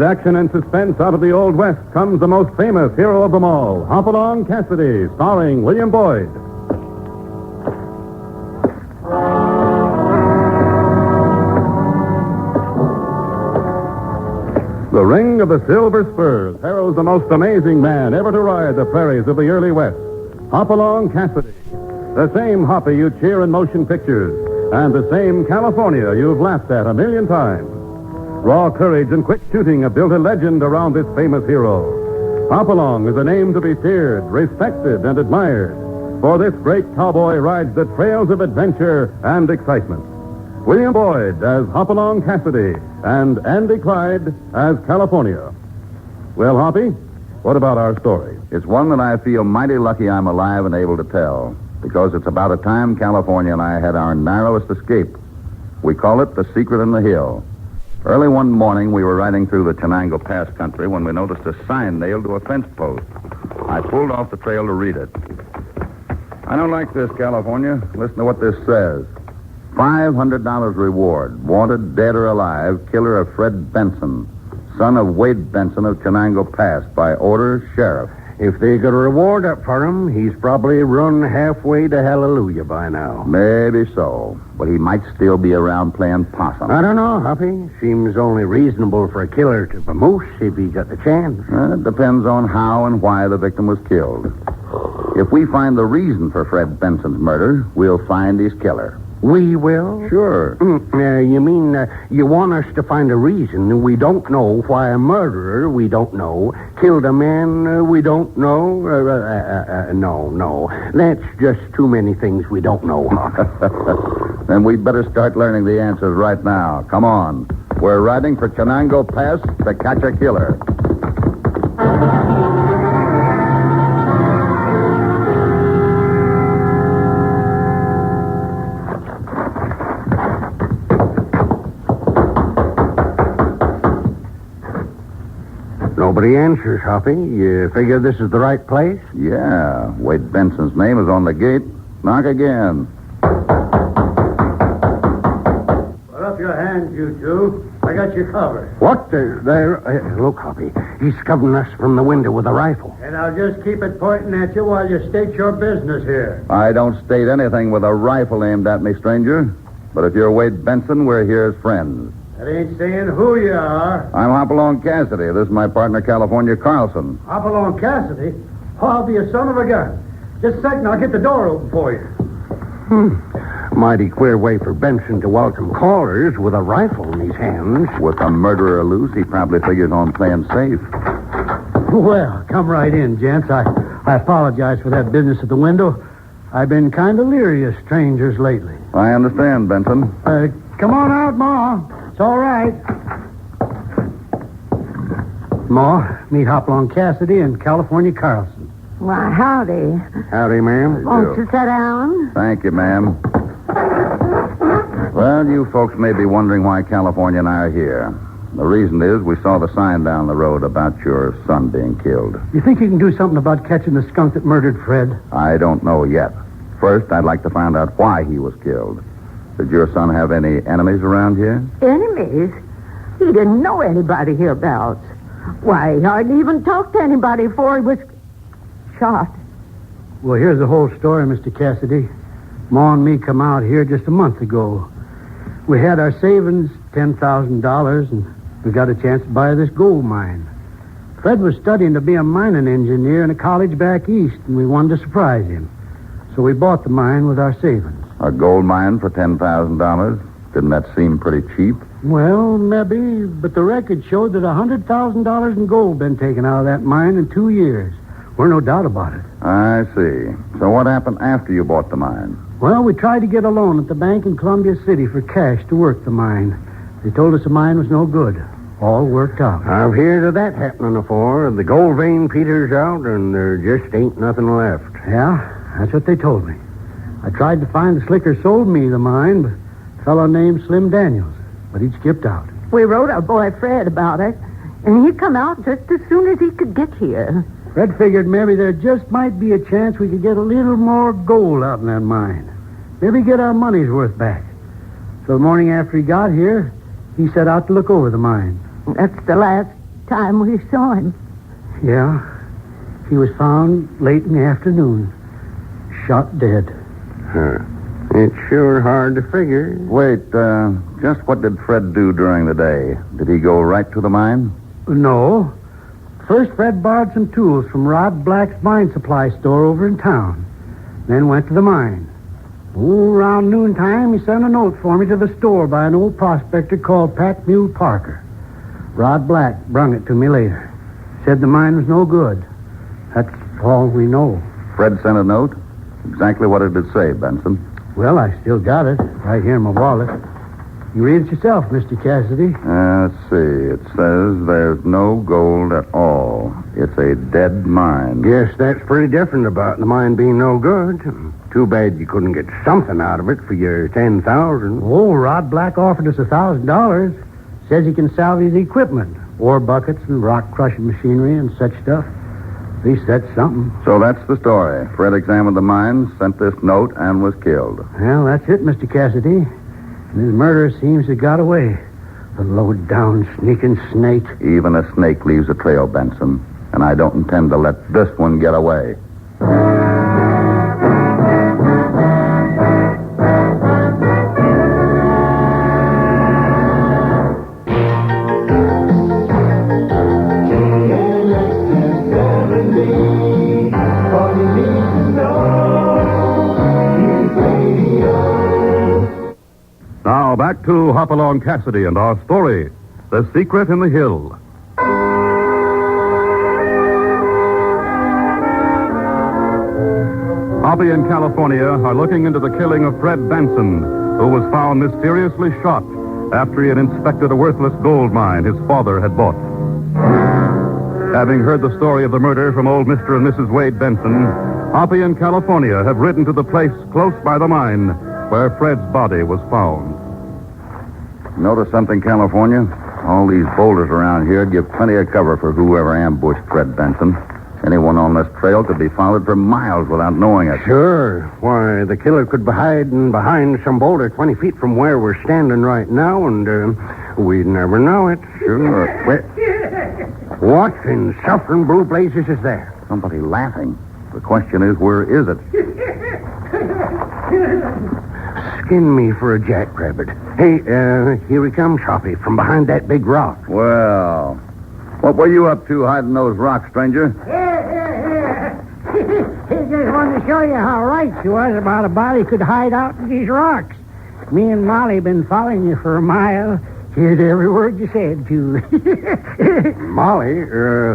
action and suspense out of the Old West comes the most famous hero of them all, Hopalong Cassidy, starring William Boyd. The ring of the silver spurs heralds the most amazing man ever to ride the prairies of the early West, Hopalong Cassidy. The same Hoppy you cheer in motion pictures, and the same California you've laughed at a million times. Raw courage and quick shooting have built a legend around this famous hero. Hopalong is a name to be feared, respected, and admired, for this great cowboy rides the trails of adventure and excitement. William Boyd as Hopalong Cassidy, and Andy Clyde as California. Well, Hoppy, what about our story? It's one that I feel mighty lucky I'm alive and able to tell, because it's about a time California and I had our narrowest escape. We call it The Secret in the Hill. Early one morning, we were riding through the Chenango Pass country when we noticed a sign nailed to a fence post. I pulled off the trail to read it. I don't like this, California. Listen to what this says. $500 reward. Wanted, dead or alive, killer of Fred Benson, son of Wade Benson of Chenango Pass, by order, sheriff. If they got a reward up for him, he's probably run halfway to hallelujah by now. Maybe so, but he might still be around playing possum. I don't know, Hoppy. Seems only reasonable for a killer to vamoose if he got the chance. It depends on how and why the victim was killed. If we find the reason for Fred Benson's murder, we'll find his killer. We will? Sure. You mean you want us to find a reason we don't know why a murderer we don't know killed a man we don't know? No. That's just too many things we don't know. Then we'd better start learning the answers right now. Come on. We're riding for Chenango Pass to catch a killer. Nobody answers, Hoppy. You figure this is the right place? Yeah. Wade Benson's name is on the gate. Knock again. Put up your hands, you two. I got you covered. What? Look, Hoppy. He's covering us from the window with a rifle. And I'll just keep it pointing at you while you state your business here. I don't state anything with a rifle aimed at me, stranger. But if you're Wade Benson, we're here as friends. That ain't saying who you are. I'm Hopalong Cassidy. This is my partner, California Carlson. Hopalong Cassidy? Oh, I'll be a son of a gun. Just a second, I'll get the door open for you. Mighty queer way for Benson to welcome callers with a rifle in his hands. With a murderer loose, he probably figures on playing safe. Well, come right in, gents. I apologize for that business at the window. I've been kind of leery of strangers lately. I understand, Benson. Come on out, Ma. It's all right. Ma, meet Hopalong Cassidy and California Carlson. Why, howdy. Howdy, ma'am. Won't you sit down? Thank you, ma'am. Well, you folks may be wondering why California and I are here. The reason is we saw the sign down the road about your son being killed. You think you can do something about catching the skunk that murdered Fred? I don't know yet. First, I'd like to find out why he was killed. Did your son have any enemies around here? Enemies? He didn't know anybody hereabouts. Why, he hardly even talked to anybody before he was shot. Well, here's the whole story, Mr. Cassidy. Ma and me come out here just a month ago. We had our savings, $10,000, and we got a chance to buy this gold mine. Fred was studying to be a mining engineer in a college back east, and we wanted to surprise him. So we bought the mine with our savings. A gold mine for $10,000? Didn't that seem pretty cheap? Well, maybe, but the record showed that $100,000 in gold been taken out of that mine in 2 years. We're no doubt about it. I see. So what happened after you bought the mine? Well, we tried to get a loan at the bank in Columbia City for cash to work the mine. They told us the mine was no good. All worked out. I've heard of that happening before. The gold vein peters out, and there just ain't nothing left. Yeah, that's what they told me. I tried to find the slicker sold me the mine, but a fellow named Slim Daniels, but he'd skipped out. We wrote our boy Fred about it, and he come out just as soon as he could get here. Fred figured maybe there just might be a chance we could get a little more gold out in that mine. Maybe get our money's worth back. So the morning after he got here, he set out to look over the mine. That's the last time we saw him. Yeah. He was found late in the afternoon. Shot dead. It's sure hard to figure. Wait, just what did Fred do during the day? Did he go right to the mine? No. First, Fred borrowed some tools from Rod Black's mine supply store over in town. Then went to the mine. Around noontime, he sent a note for me to the store by an old prospector called Pack Mule Parker. Rod Black brung it to me later. Said the mine was no good. That's all we know. Fred sent a note? Exactly what did it say, Benson? Well, I still got it right here in my wallet. You read it yourself, Mr. Cassidy. Let's see. It says there's no gold at all. It's a dead mine. Guess that's pretty different about the mine being no good. Too bad you couldn't get something out of it for your $10,000. Oh, Rod Black offered us $1,000. Says he can salvage the equipment. Ore buckets and rock crushing machinery and such stuff. At least that's something. So that's the story. Fred examined the mine, sent this note, and was killed. Well, that's it, Mr. Cassidy. And his murderer seems to have got away. The low-down, sneaking snake. Even a snake leaves a trail, Benson. And I don't intend to let this one get away. Now back to Hopalong Cassidy and our story, The Secret in the Hill. Hoppy and California are looking into the killing of Fred Benson, who was found mysteriously shot after he had inspected a worthless gold mine his father had bought. Having heard the story of the murder from old Mr. and Mrs. Wade Benson, Hoppy and California have ridden to the place close by the mine where Fred's body was found. Notice something, California? All these boulders around here give plenty of cover for whoever ambushed Fred Benson. Anyone on this trail could be followed for miles without knowing it. Sure. Why, the killer could be hiding behind some boulder 20 feet from where we're standing right now, and we'd never know it. Sure. What in suffering blue blazes is there? Somebody laughing. The question is, where is it? Skin me for a jackrabbit. Hey, here he comes, Hoppy, from behind that big rock. Well, what were you up to hiding those rocks, stranger? Here. He just wanted to show you how right she was about a body could hide out in these rocks. Me and Molly been following you for a mile. Heard every word you said, too. Molly,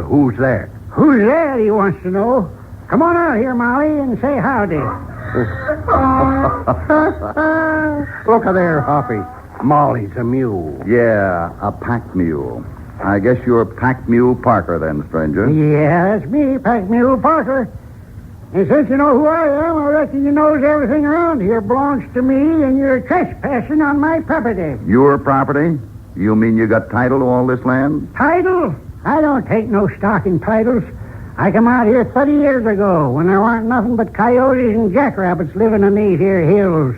who's that? Who's that, he wants to know. Come on out here, Molly, and say howdy. Look there, Hoppy. Molly's a mule. Yeah, a pack mule. I guess you're Pack Mule Parker then, stranger. Yeah, that's me, Pack Mule Parker. And since you know who I am, I reckon you knows everything around here belongs to me, and you're trespassing on my property. Your property? You mean you got title to all this land? Title? I don't take no stock in titles. I come out here 30 years ago when there weren't nothing but coyotes and jackrabbits living in these here hills.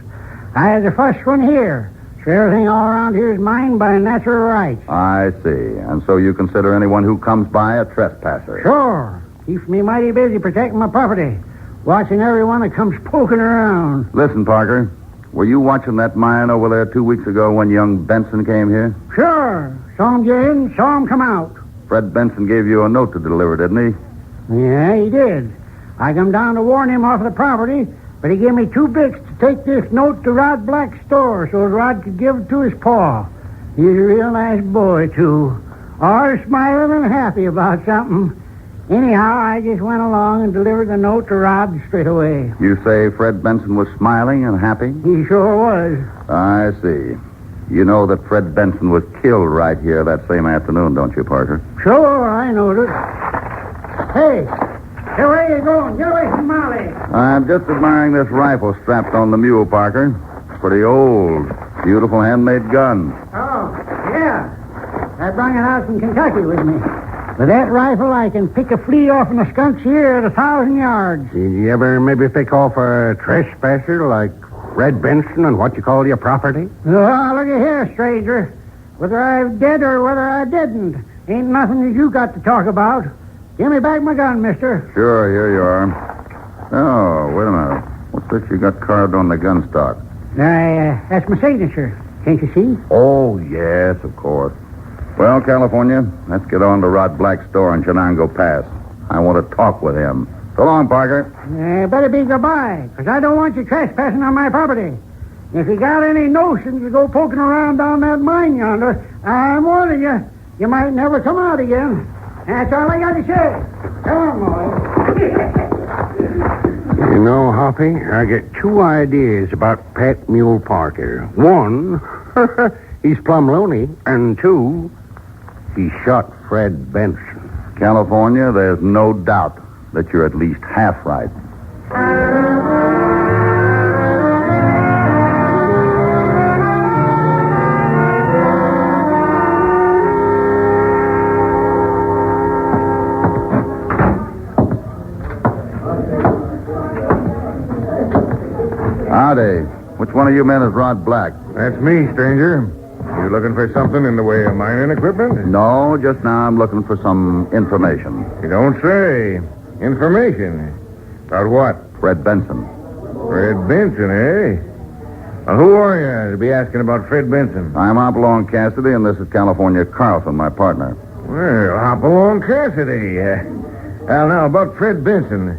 I was the first one here. So everything all around here is mine by natural rights. I see. And so you consider anyone who comes by a trespasser? Sure. Keeps me mighty busy protecting my property. Watching everyone that comes poking around. Listen, Parker. Were you watching that mine over there 2 weeks ago when young Benson came here? Sure. Saw him get in, saw him come out. Fred Benson gave you a note to deliver, didn't he? Yeah, he did. I come down to warn him off the property, but he gave me 2 bits to take this note to Rod Black's store so Rod could give it to his pa. He's a real nice boy, too. All smiling and happy about something. Anyhow, I just went along and delivered the note to Rod straight away. You say Fred Benson was smiling and happy? He sure was. I see. You know that Fred Benson was killed right here that same afternoon, don't you, Parker? Sure, I noticed. Hey, where are you going? Get away from Molly. I'm just admiring this rifle strapped on the mule, Parker. Pretty old. Beautiful handmade gun. Oh, yeah. I brought it out from Kentucky with me. With that rifle, I can pick a flea off in the skunks here at 1,000 yards. Did you ever maybe pick off a trespasser like Fred Benson and what you call your property? Oh, look at here, stranger. Whether I'm dead or whether I didn't, Ain't nothing that you got to talk about. Give me back my gun, mister. Sure, here you are. Oh, wait a minute. What's this you got carved on the gun stock? That's my signature. Can't you see? Oh, yes, of course. Well, California, let's get on to Rod Black's store in Shenango Pass. I want to talk with him. So long, Parker. Better be goodbye, because I don't want you trespassing on my property. If you got any notions to go poking around down that mine yonder, I'm warning you, you might never come out again. That's all I got to say. Come on, boy. You know, Hoppy, I get two ideas about Pat Mule Parker. One, he's plumb loony. And two, he shot Fred Benson. California, there's no doubt that you're at least half right. Howdy. Which one of you men is Rod Black? That's me, stranger. You looking for something in the way of mining equipment? No, just now I'm looking for some information. You don't say. Information? About what? Fred Benson. Fred Benson, eh? Well, who are you to be asking about Fred Benson? I'm Hopalong Cassidy, and this is California Carlson, my partner. Well, Hopalong Cassidy. Well, now, about Fred Benson.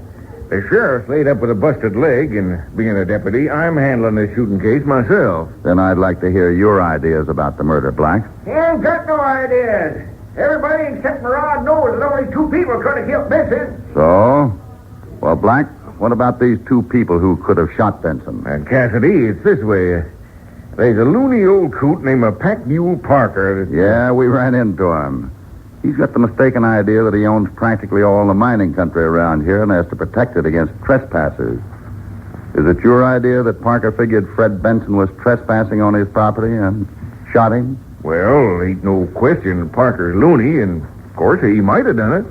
The sheriff's laid up with a busted leg, and being a deputy, I'm handling this shooting case myself. Then I'd like to hear your ideas about the murder, Black. He ain't got no ideas. Everybody except Rod knows that only two people could have killed Benson. So? Well, Black, what about these two people who could have shot Benson? And Cassidy, it's this way. There's a loony old coot named a Pack Mule Parker. Yeah, we ran into him. He's got the mistaken idea that he owns practically all the mining country around here and has to protect it against trespassers. Is it your idea that Parker figured Fred Benson was trespassing on his property and shot him? Well, ain't no question Parker's loony, and of course he might have done it.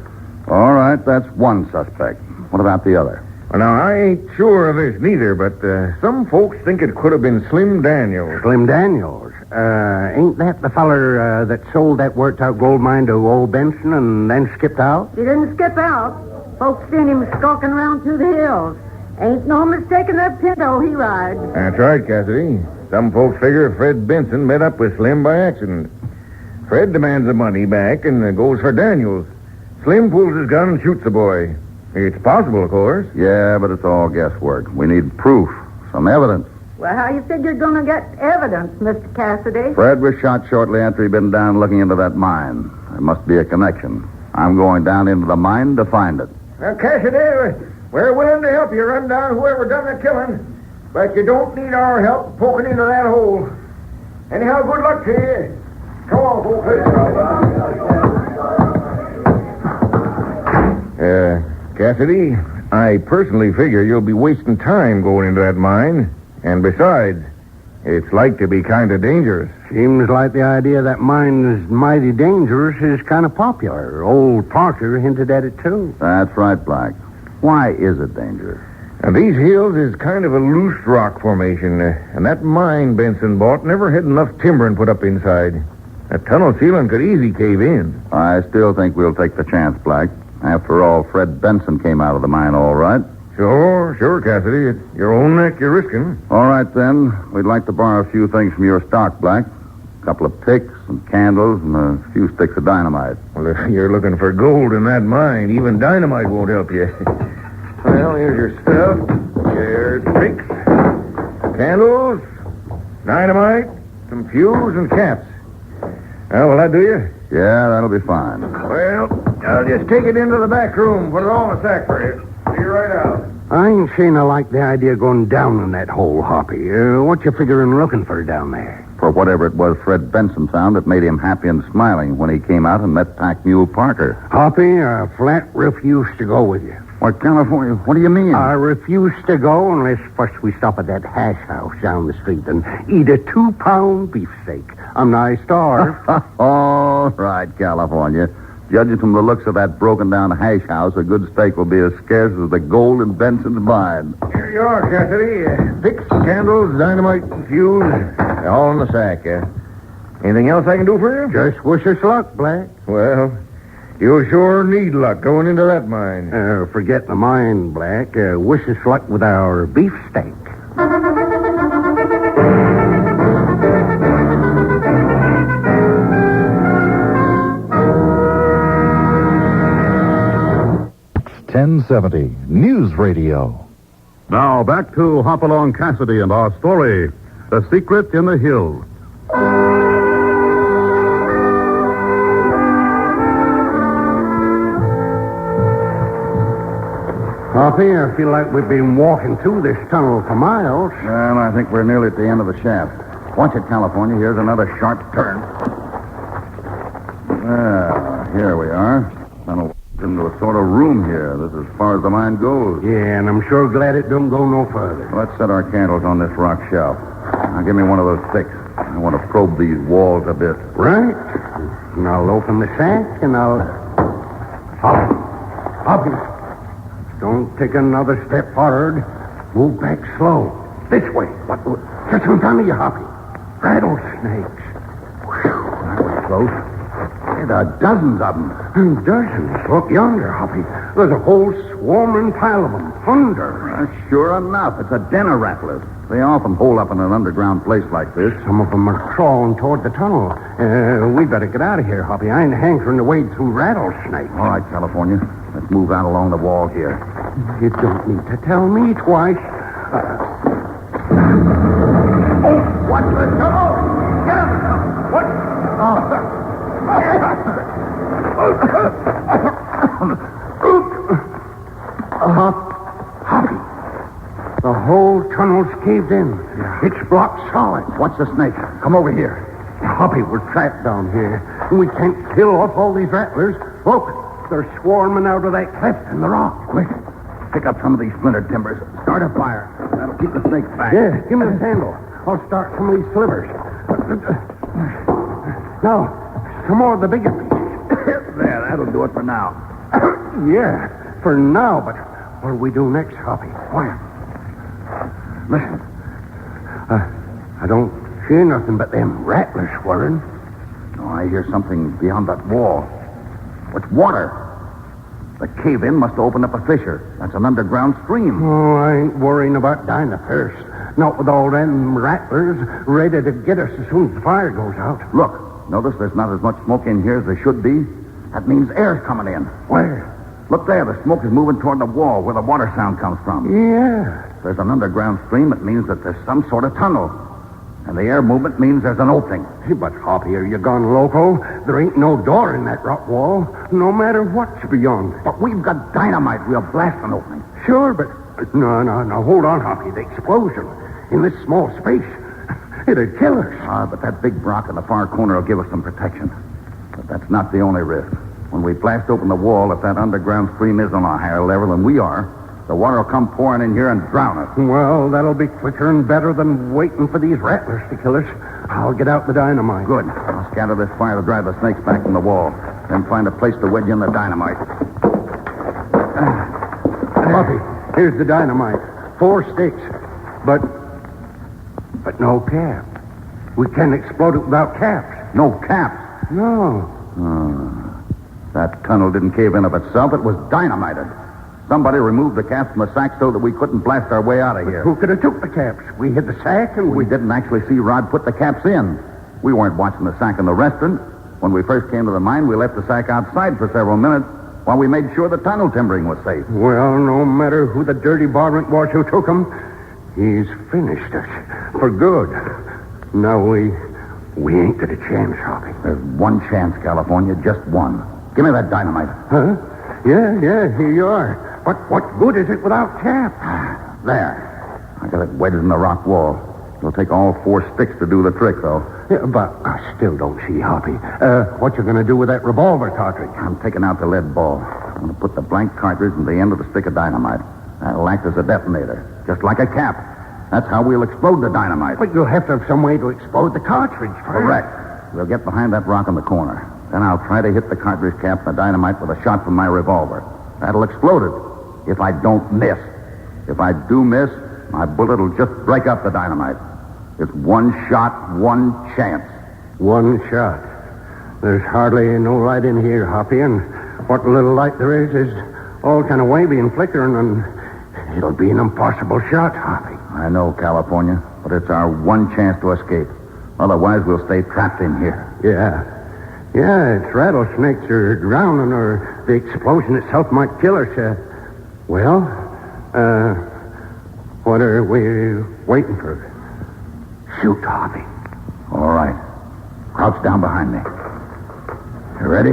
All right, that's one suspect. What about the other? Well, now, I ain't sure of this neither, but some folks think it could have been Slim Daniels. Slim Daniels? Ain't that the feller that sold that worked-out gold mine to old Benson and then skipped out? He didn't skip out. Folks seen him skulking around through the hills. Ain't no mistaking that pinto he rides. That's right, Cassidy. Some folks figure Fred Benson met up with Slim by accident. Fred demands the money back and goes for Daniels. Slim pulls his gun and shoots the boy. It's possible, of course. Yeah, but it's all guesswork. We need proof, some evidence. Well, how you figure you're going to get evidence, Mr. Cassidy? Fred was shot shortly after he'd been down looking into that mine. There must be a connection. I'm going down into the mine to find it. Now, Cassidy, we're willing to help you run down whoever done the killing, but you don't need our help poking into that hole. Anyhow, good luck to you. Come on, folks. Cassidy, I personally figure you'll be wasting time going into that mine. And besides, it's like to be kind of dangerous. Seems like the idea that mine is mighty dangerous is kind of popular. Old Parker hinted at it, too. That's right, Black. Why is it dangerous? Now, these hills is kind of a loose rock formation, and that mine Benson bought never had enough timber and put up inside. That tunnel ceiling could easy cave in. I still think we'll take the chance, Black. After all, Fred Benson came out of the mine all right. Sure, Cassidy. It's your own neck you're risking. All right, then. We'd like to borrow a few things from your stock, Black. A couple of picks, some candles, and a few sticks of dynamite. Well, if you're looking for gold in that mine, even dynamite won't help you. Well, here's your stuff. There's picks, candles, dynamite, some fuse, and caps. Well, will that do you? Yeah, that'll be fine. Well, I'll just take it into the back room, put it all in a sack for you. See you right out. I ain't saying I like the idea of going down in that hole, Hoppy. What you figuring looking for down there? For whatever it was Fred Benson found, it made him happy and smiling when he came out and met Pack Mule Parker. Hoppy, I flat refuse to go with you. What, California? What do you mean? I refuse to go unless first we stop at that hash house down the street and eat a 2-pound beefsteak. I'm nigh starved. All right, California. Judging from the looks of that broken-down hash house, a good steak will be as scarce as the gold in Benson's mine. Here you are, Cassidy. Picks, candles, dynamite, and fuse. They're all in the sack, Anything else I can do for you? Just wish us luck, Black. Well, you'll sure need luck going into that mine. Forget the mine, Black. Wish us luck with our beefsteak. .1070 News Radio. Now back to Hopalong Cassidy and our story, The Secret in the Hills. Hoppy, I feel like we've been walking through this tunnel for miles. Well, I think we're nearly at the end of the shaft. Watch it, California. Here's another sharp turn. Well, here we are. Tunnel into a sort of room here. This is as far as the mine goes. Yeah, and I'm sure glad it don't go no further. Let's set our candles on this rock shelf. Now, give me one of those sticks. I want to probe these walls a bit. Right. And I'll open the sack, and I'll... Hoppy. Don't take another step forward. Move back slow. This way. What? Just in front of you, Hoppy. Rattlesnakes. Whew, that was close. There are dozens of them. Dozens? Look yonder, Hoppy. There's a whole swarming pile of them. Hundreds. Sure enough, it's a den of rattlers. They often hole up in an underground place like this. Some of them are crawling toward the tunnel. We better get out of here, Hoppy. I ain't hankering to wade through rattlesnakes. All right, California. Let's move out along the wall here. You don't need to tell me twice. What the... Oh! Get him! What? Hoppy. The whole tunnel's caved in. It's blocked solid. Watch the snake. Come over here. Hoppy, we're trapped down here. We can't kill off all these rattlers. Look, they're swarming out of that cleft in the rock. Quick. Pick up some of these splintered timbers. Start a fire. That'll keep the snakes back. Yeah, give me the handle. I'll start some of these slivers. Now, some more of the bigger pieces. There, that'll do it for now. Yeah, for now, but what'll we do next, Hoppy? Quiet. Listen. I don't hear nothing but them rattlers whirring. Oh, I hear something beyond that wall. It's water. The cave-in must have opened up a fissure. That's an underground stream. Oh, I ain't worrying about dying of thirst. Not with all them rattlers ready to get us as soon as the fire goes out. Look, notice there's not as much smoke in here as there should be. That means air's coming in. Where? Look there, the smoke is moving toward the wall where the water sound comes from. Yeah. If there's an underground stream, it means that there's some sort of tunnel. And the air movement means there's an opening. Hey, but Hoppy, are you gone loco? There ain't no door in that rock wall, no matter what's beyond. But we've got dynamite. We'll blast an opening. Sure, but... No, hold on, Hoppy. The explosion in this small space, it'd kill us. But that big rock in the far corner will give us some protection. But that's not the only risk. When we blast open the wall, if that underground stream is on a higher level than we are, the water will come pouring in here and drown us. Well, that'll be quicker and better than waiting for these rattlers to kill us. I'll get out the dynamite. Good. I'll scatter this fire to drive the snakes back from the wall. Then find a place to wedge in the dynamite. Hoppy, here's the dynamite. 4 sticks. But no cap. We can't explode it without caps. No caps? No. That tunnel didn't cave in of itself. It was dynamited. Somebody removed the caps from the sack so that we couldn't blast our way out of here. Who could have took the caps? We hid the sack and We didn't actually see Rod put the caps in. We weren't watching the sack in the restaurant. When we first came to the mine, we left the sack outside for several minutes while we made sure the tunnel timbering was safe. Well, no matter who the dirty varmint was who took him, he's finished us for good. Now we ain't got a chance, Hoppy. There's one chance, California, just one. Give me that dynamite. Huh? Yeah, here you are. But what good is it without caps? There. I got it wedged in the rock wall. It'll take all 4 sticks to do the trick, though. Yeah, but I still don't see, Hoppy. What you going to do with that revolver cartridge? I'm taking out the lead ball. I'm going to put the blank cartridge in the end of the stick of dynamite. That'll act as a detonator, just like a cap. That's how we'll explode the dynamite. But you'll have to have some way to explode the cartridge first. Correct. We'll get behind that rock in the corner. Then I'll try to hit the cartridge cap and the dynamite with a shot from my revolver. That'll explode it, if I don't miss. If I do miss, my bullet will just break up the dynamite. It's one shot, one chance. One shot. There's hardly no light in here, Hoppy, and what little light there is all kind of wavy and flickering, and it'll be an impossible shot, Hoppy. I know, California, but it's our one chance to escape. Otherwise, we'll stay trapped in here. Yeah. Yeah, it's rattlesnakes are drowning, or the explosion itself might kill us. What are we waiting for? Shoot, Hoppy. All right. Crouch down behind me. You ready?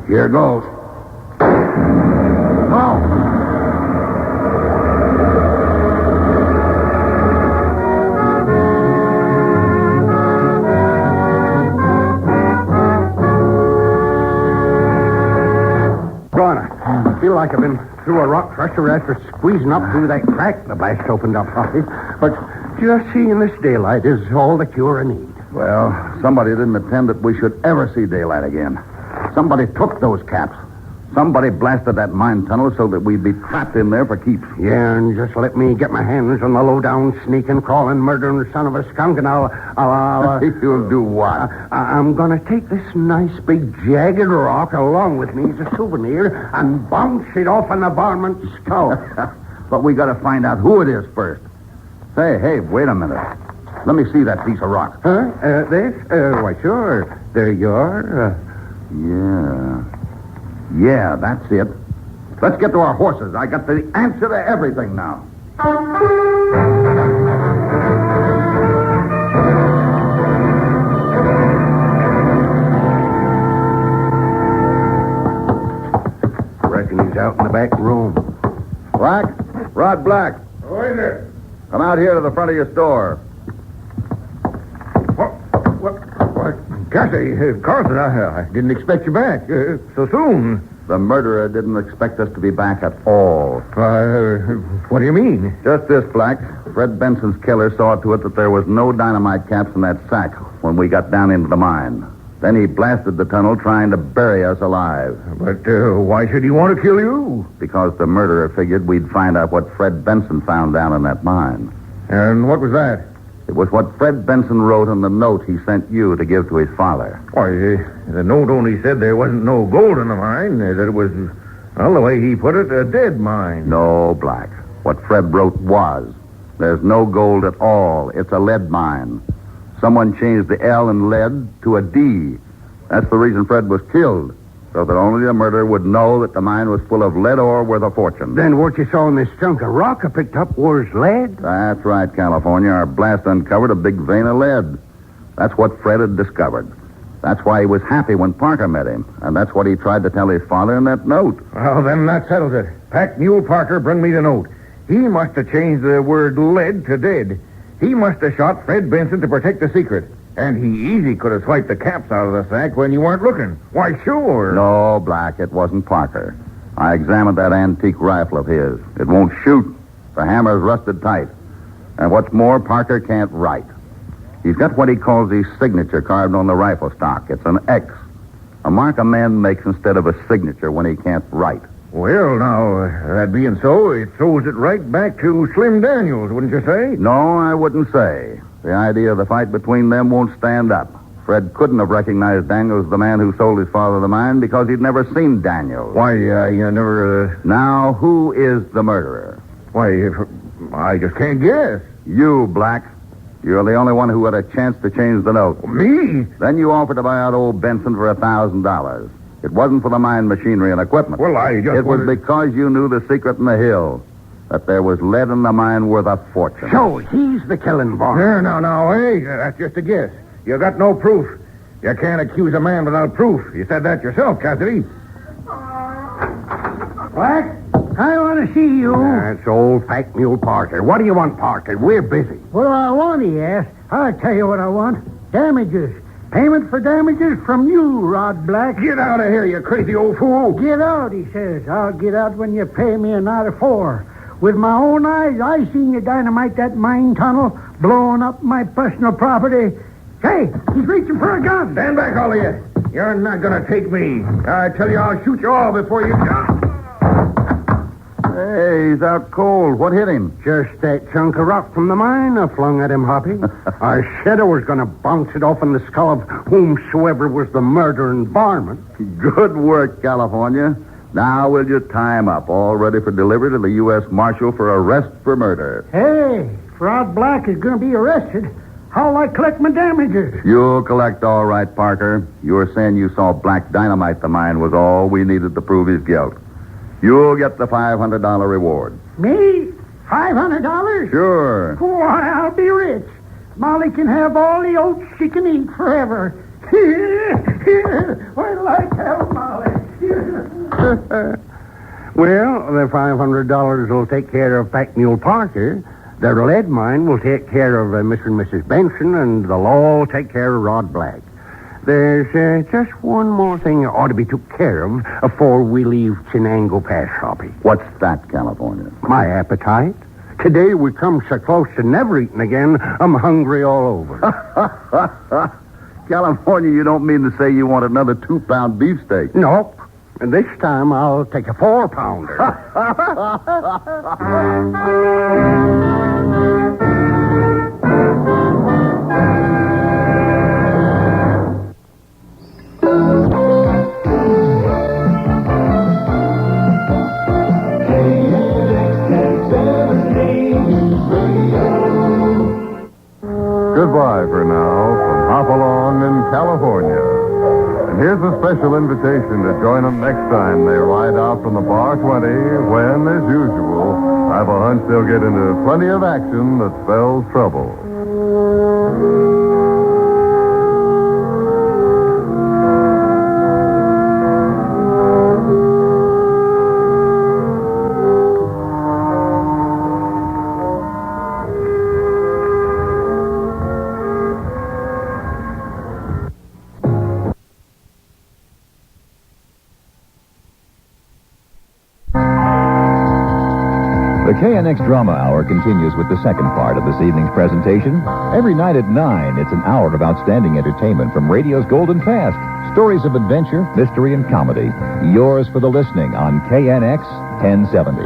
Here goes. Oh! I feel like I've been through a rock crusher after squeezing up through that crack the blast opened up, Hoppy. But just seeing this daylight is all the cure I need. Well, somebody didn't intend that we should ever see daylight again. Somebody took those caps. Somebody blasted that mine tunnel so that we'd be trapped in there for keeps. Yeah, and just let me get my hands on the low-down, sneaking, crawling, murdering son of a skunk, and I'll You'll do what? I'm going to take this nice big jagged rock along with me as a souvenir and bounce it off on the varmint's skull. But we got to find out who it is first. Hey, wait a minute. Let me see that piece of rock. Huh? This? Why, sure. There you are. Yeah, that's it. Let's get to our horses. I got the answer to everything now. Reckon he's out in the back room. Black? Rod Black. Who is it? Come out here to the front of your store. What? Cassidy, Carlson, I didn't expect you back so soon. The murderer didn't expect us to be back at all. What do you mean? Just this, Black. Fred Benson's killer saw to it that there was no dynamite caps in that sack when we got down into the mine. Then he blasted the tunnel trying to bury us alive. But why should he want to kill you? Because the murderer figured we'd find out what Fred Benson found down in that mine. And what was that? It was what Fred Benson wrote in the note he sent you to give to his father. Why, the note only said there wasn't no gold in the mine, that it was, well, the way he put it, a dead mine. No, Black. What Fred wrote was, there's no gold at all. It's a lead mine. Someone changed the L in lead to a D. That's the reason Fred was killed, so that only the murderer would know that the mine was full of lead ore worth a fortune. Then what you saw in this chunk of rock I picked up was lead? That's right, California. Our blast uncovered a big vein of lead. That's what Fred had discovered. That's why he was happy when Parker met him, and that's what he tried to tell his father in that note. Well, then that settles it. Pack Mule Parker, bring me the note. He must have changed the word lead to dead. He must have shot Fred Benson to protect the secret. And he easy could have swiped the caps out of the sack when you weren't looking. Why, sure. No, Black, it wasn't Parker. I examined that antique rifle of his. It won't shoot. The hammer's rusted tight. And what's more, Parker can't write. He's got what he calls his signature carved on the rifle stock. It's an X. A mark a man makes instead of a signature when he can't write. Well, now, that being so, it throws it right back to Slim Daniels, wouldn't you say? No, I wouldn't say. The idea of the fight between them won't stand up. Fred couldn't have recognized Daniels, the man who sold his father the mine, because he'd never seen Daniels. Why, you never... Now, who is the murderer? Why, I just can't guess. You, Black. You're the only one who had a chance to change the note. Me? Then you offered to buy out old Benson for $1,000. It wasn't for the mine machinery and equipment. Well, I just It was because you knew the secret in the hill, that there was lead in the mine worth a fortune. So he's the killing boss. Now, hey, that's just a guess. You got no proof. You can't accuse a man without proof. You said that yourself, Cassidy. Black, I want to see you. That's old Pack Mule Parker. What do you want, Parker? We're busy. What do I want, he asked. I'll tell you what I want. Damages. Payment for damages from you, Rod Black. Get out of here, you crazy old fool. Get out, he says. I'll get out when you pay me a night of 4. With my own eyes, I seen you dynamite that mine tunnel, blowing up my personal property. Hey, he's reaching for a gun. Stand back, all of you. You're not going to take me. I tell you, I'll shoot you all before you... Hey, he's out cold. What hit him? Just that chunk of rock from the mine I flung at him, Hoppy. I said I was going to bounce it off in the skull of whomsoever was the murdering barman. Good work, California. Now we'll just tie him up, all ready for delivery to the U.S. Marshal for arrest for murder. Hey, Rod Black is going to be arrested. How'll I collect my damages? You'll collect all right, Parker. You were saying you saw black dynamite the mine was all we needed to prove his guilt. You'll get the $500 reward. Me? $500? Sure. Why, I'll be rich. Molly can have all the oats she can eat forever. What'll I tell Molly? Well, the $500 will take care of Pack Mule Parker. The lead mine will take care of Mr. and Mrs. Benson, and the law will take care of Rod Black. There's just one more thing that ought to be took care of before we leave Chenango Pass, Hoppy. What's that, California? My appetite. Today we come so close to never eating again, I'm hungry all over. California, you don't mean to say you want another 2-pound beefsteak? Nope. And this time I'll take a 4-pounder. Goodbye for now from Hopalong in California. And here's a special invitation to join them next time they ride out from the Bar 20 when, as usual, I have a hunch they'll get into plenty of action that spells trouble. The KNX Drama Hour continues with the second part of this evening's presentation. Every night at 9, it's an hour of outstanding entertainment from radio's golden past. Stories of adventure, mystery, and comedy. Yours for the listening on KNX 1070.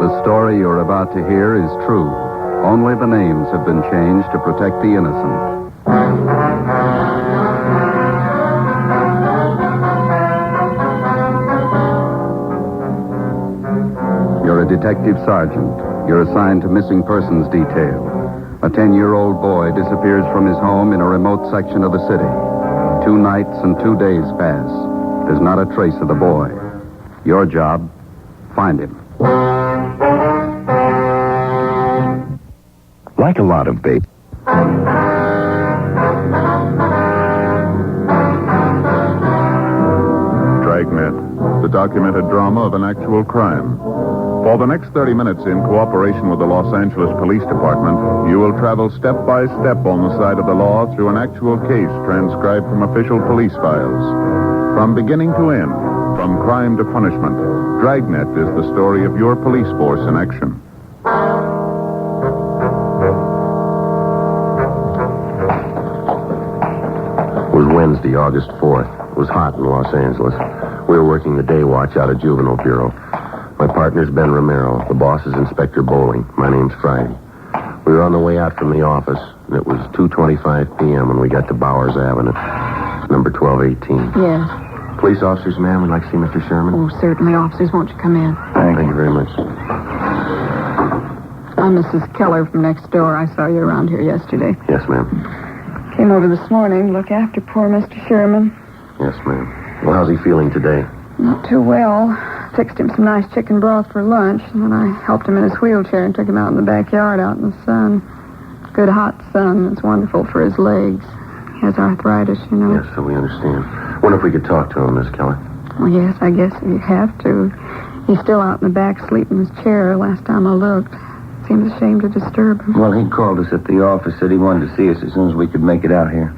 The story you're about to hear is true. Only the names have been changed to protect the innocent. You're a detective sergeant. You're assigned to missing persons detail. A 10-year-old boy disappears from his home in a remote section of the city. 2 nights and 2 days pass. There's not a trace of the boy. Your job, find him. Like a lot of babies. Dragnet, the documented drama of an actual crime. For the next 30 minutes, in cooperation with the Los Angeles Police Department, you will travel step by step on the side of the law through an actual case transcribed from official police files. From beginning to end, from crime to punishment, Dragnet is the story of your police force in action. It was Wednesday, August 4th. It was hot in Los Angeles. We were working the day watch out of Juvenile Bureau. My partner's Ben Romero. The boss is Inspector Bowling. My name's Friday. We were on the way out from the office, and it was 2:25 p.m. when we got to Bowers Avenue, number 1218. Yes. Police officers, ma'am, we'd like to see Mr. Sherman. Oh, certainly, officers. Won't you come in? Thank you very much. I'm Mrs. Keller from next door. I saw you around here yesterday. Yes, ma'am. Came over this morning to look after poor Mr. Sherman. Yes, ma'am. Well, how's he feeling today? Not too well. Fixed him some nice chicken broth for lunch, and then I helped him in his wheelchair and took him out in the backyard out in the sun. Good hot sun. It's wonderful for his legs. He has arthritis, you know. Yes, so we understand. Wonder if we could talk to him, Miss Keller. Well, yes, I guess you have to. He's still out in the back sleeping in his chair last time I looked. Seems a shame to disturb him. Well, he called us at the office, said he wanted to see us as soon as we could make it out here.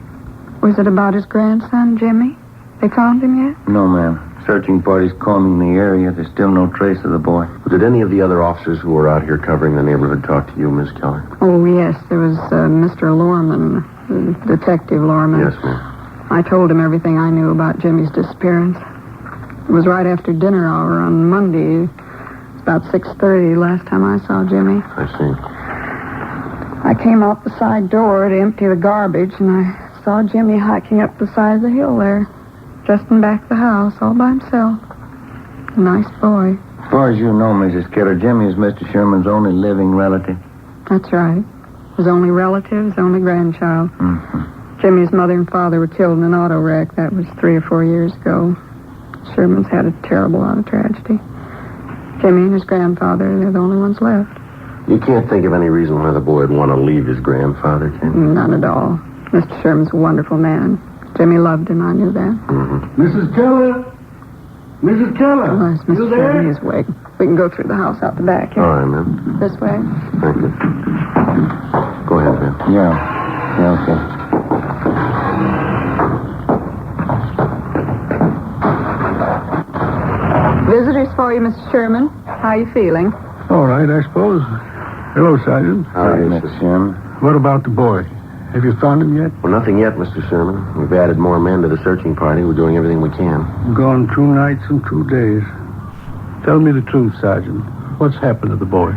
Was it about his grandson, Jimmy? They found him yet? No, ma'am. Searching party's combing the area. There's still no trace of the boy. Did any of the other officers who were out here covering the neighborhood talk to you, Miss Keller? Oh, yes. There was Mr. Lorman, Detective Lorman. Yes, ma'am. I told him everything I knew about Jimmy's disappearance. It was right after dinner hour on Monday. It's about 6:30 last time I saw Jimmy. I see. I came out the side door to empty the garbage, and I saw Jimmy hiking up the side of the hill there, just in back of the house, all by himself. A nice boy. As far as you know, Mrs. Keller, Jimmy is Mr. Sherman's only living relative. That's right. His only relative, his only grandchild. Mm-hmm. Jimmy's mother and father were killed in an auto wreck. That was 3 or 4 years ago. Sherman's had a terrible lot of tragedy. Jimmy and his grandfather, they're the only ones left. You can't think of any reason why the boy would want to leave his grandfather, can you? None at all. Mr. Sherman's a wonderful man. Jimmy loved him, I knew that. Mm-hmm. Mrs. Keller? Mrs. Keller? Oh, it's Mr. Sherman. He's awake. We can go through the house out the back here. All right, ma'am. This way. Thank you. Go ahead, ma'am. Yeah, okay. Visitors for you, Mr. Sherman. How are you feeling? All right, I suppose. Hello, Sergeant. How are you, Mr. Sherman? What about the boy? Have you found him yet? Well, nothing yet, Mr. Sherman. We've added more men to the searching party. We're doing everything we can. Gone 2 nights and 2 days. Tell me the truth, Sergeant. What's happened to the boy?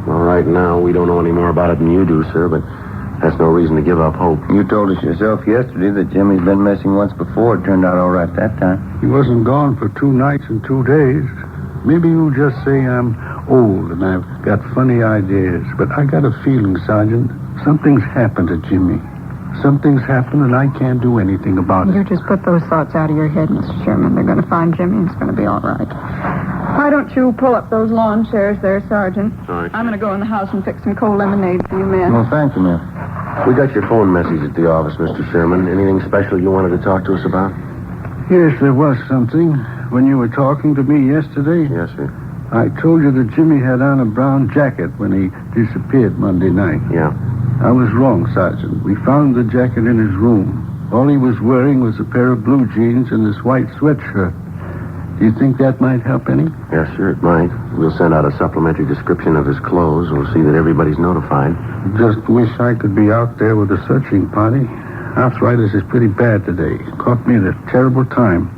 Well, right now, we don't know any more about it than you do, sir, but that's no reason to give up hope. You told us yourself yesterday that Jimmy's been missing once before. It turned out all right that time. He wasn't gone for 2 nights and 2 days. Maybe you'll just say I'm old and I've got funny ideas, but I got a feeling, Sergeant, something's happened to Jimmy. Something's happened and I can't do anything about You it. just put those thoughts out of your head, Mr. Sherman. They're going to find Jimmy and it's going to be all right. Why don't you pull up those lawn chairs there, Sergeant? All right. I'm going to go in the house and fix some cold lemonade for you men. Well, thank you, ma'am. We got your phone message at the office, Mr. Sherman. Anything special you wanted to talk to us about? Yes, there was something. When you were talking to me yesterday, Yes, sir. I told you that Jimmy had on a brown jacket when he disappeared Monday night. Yeah. I was wrong, Sergeant. We found the jacket in his room. All he was wearing was a pair of blue jeans and this white sweatshirt. Do you think that might help any? Yes, sir, it might. We'll send out a supplementary description of his clothes. We'll see that everybody's notified. Just wish I could be out there with a searching party. Arthritis is pretty bad today. Caught me at a terrible time.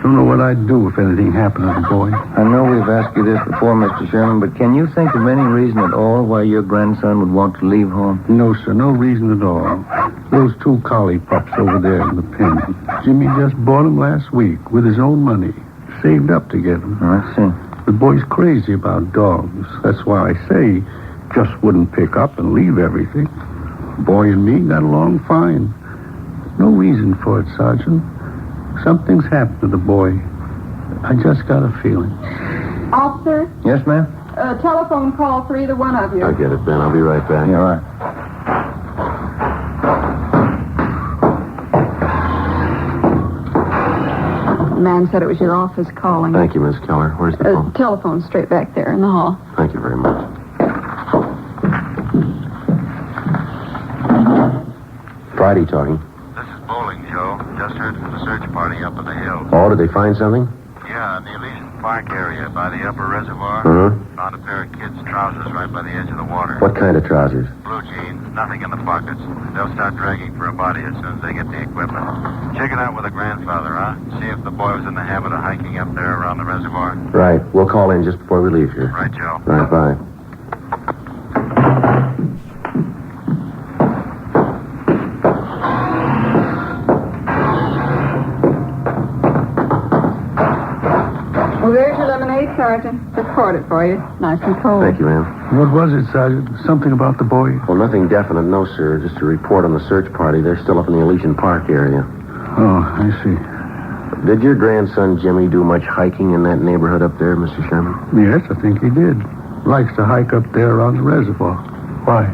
Don't know what I'd do if anything happened to the boy. I know we've asked you this before, Mr. Sherman, but can you think of any reason at all why your grandson would want to leave home? No, sir, no reason at all. Those 2 collie pups over there in the pen. Jimmy just bought them last week with his own money. Saved up to get them. I see. The boy's crazy about dogs. That's why I say just wouldn't pick up and leave everything. Boy and me got along fine. No reason for it, Sergeant. Something's happened to the boy. I just got a feeling. Officer, Yes, ma'am? a telephone call for either one of you. I'll get it, Ben. I'll be right back. Yeah, all right. The man said it was your office calling. Thank you, Miss Keller. Where's the phone? Telephone straight back there in the hall. Thank you very much. Friday talking. This is Bowling, Joe. Just heard from the search party up at the hill. Oh, did they find something? Yeah, in the Elysian Park area by the upper reservoir. Uh-huh. Found a pair of kids' trousers right by the edge of the water. What kind of trousers? Blue jeans, nothing in the pockets. They'll start dragging for a body as soon as they get the equipment. Check it out with the grandfather, huh? See if the boy was in the habit of hiking up there around the reservoir. Right. We'll call in just before we leave here. Right, Joe. Right, bye. Well, there's your lemonade, Sergeant. Just poured it for you. Nice and cold. Thank you, ma'am. What was it, Sergeant? Something about the boy? Well, nothing definite, no, sir. Just a report on the search party. They're still up in the Elysian Park area. Oh, I see. Did your grandson Jimmy do much hiking in that neighborhood up there, Mr. Sherman? Yes, I think he did. Likes to hike up there around the reservoir. Why?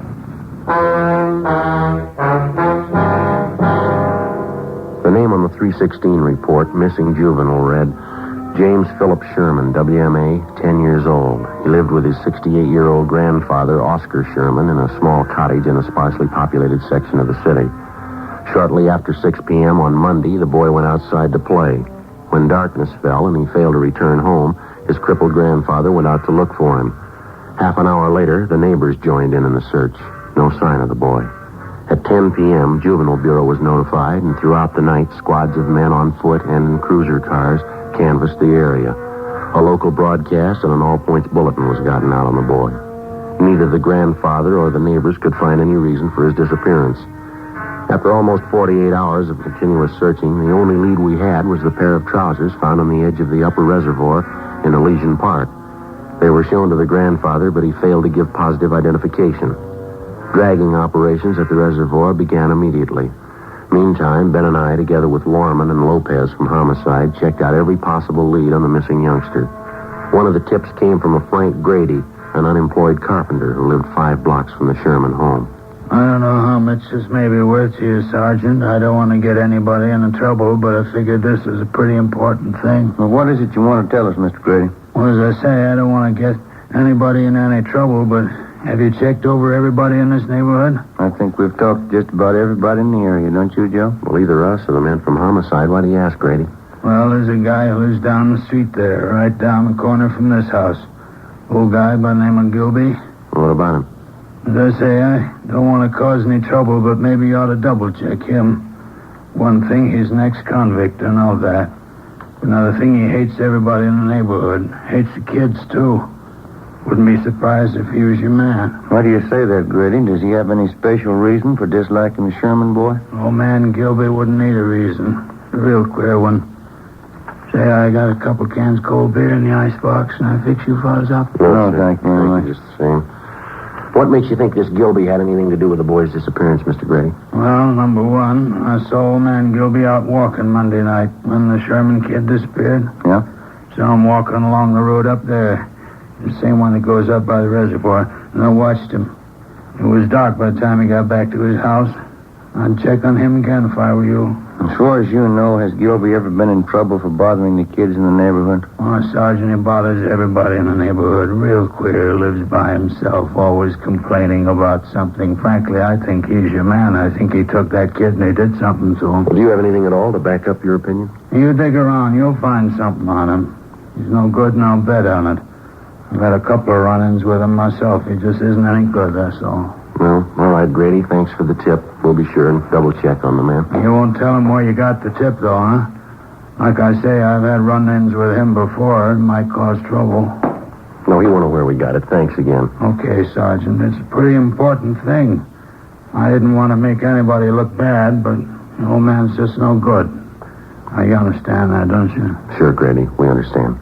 The name on the 316 report, missing juvenile, read James Philip Sherman, WMA, 10 years old. He lived with his 68-year-old grandfather, Oscar Sherman, in a small cottage in a sparsely populated section of the city. Shortly after 6 p.m. on Monday, the boy went outside to play. When darkness fell and he failed to return home, his crippled grandfather went out to look for him. Half an hour later, the neighbors joined in the search. No sign of the boy. At 10 p.m., Juvenile Bureau was notified, and throughout the night, squads of men on foot and in cruiser cars canvassed the area. A local broadcast and an all-points bulletin was gotten out on the boy. Neither the grandfather or the neighbors could find any reason for his disappearance. After almost 48 hours of continuous searching, the only lead we had was the pair of trousers found on the edge of the upper reservoir in Elysian Park. They were shown to the grandfather, but he failed to give positive identification. Dragging operations at the reservoir began immediately. Meantime, Ben and I, together with Lorman and Lopez from Homicide, checked out every possible lead on the missing youngster. One of the tips came from a Frank Grady, an unemployed carpenter who lived 5 blocks from the Sherman home. I don't know how much this may be worth to you, Sergeant. I don't want to get anybody into trouble, but I figured this is a pretty important thing. Well, what is it you want to tell us, Mr. Grady? Well, as I say, I don't want to get anybody in any trouble, but have you checked over everybody in this neighborhood? I think we've talked to just about everybody in the area, don't you, Joe? Well, either us or the men from Homicide. Why do you ask, Grady? Well, there's a guy who lives down the street there, right down the corner from this house. Old guy by the name of Gilby. What about him? As I say, I don't want to cause any trouble, but maybe you ought to double-check him. One thing, he's an ex-convict, I know that. Another thing, he hates everybody in the neighborhood. Hates the kids, too. Wouldn't be surprised if he was your man. Why do you say that, Grady? Does he have any special reason for disliking the Sherman boy? Old man Gilby wouldn't need a reason. A real queer one. Say, I got a couple cans cold beer in the icebox, and I fix you fellas up. No, thank you very much. Just the same. What makes you think this Gilby had anything to do with the boy's disappearance, Mr. Grady? Well, number one, I saw old man Gilby out walking Monday night when the Sherman kid disappeared. Yeah? Saw him walking along the road up there. The same one that goes up by the reservoir. And I watched him. It was dark by the time he got back to his house. I'd check on him again if I were you. As far as you know, has Gilby ever been in trouble for bothering the kids in the neighborhood? Oh, Sergeant, he bothers everybody in the neighborhood. Real queer. Lives by himself, always complaining about something. Frankly, I think he's your man. I think he took that kid and he did something to him. Well, do you have anything at all to back up your opinion? You dig around. You'll find something on him. He's no good, and I'll bet on it. I've had a couple of run-ins with him myself. He just isn't any good, that's all. Well, all right, Grady. Thanks for the tip. We'll be sure and double-check on the man. You won't tell him where you got the tip, though, huh? Like I say, I've had run-ins with him before. It might cause trouble. No, he won't know where we got it. Thanks again. Okay, Sergeant. It's a pretty important thing. I didn't want to make anybody look bad, but the old man's just no good. Now, you understand that, don't you? Sure, Grady. We understand.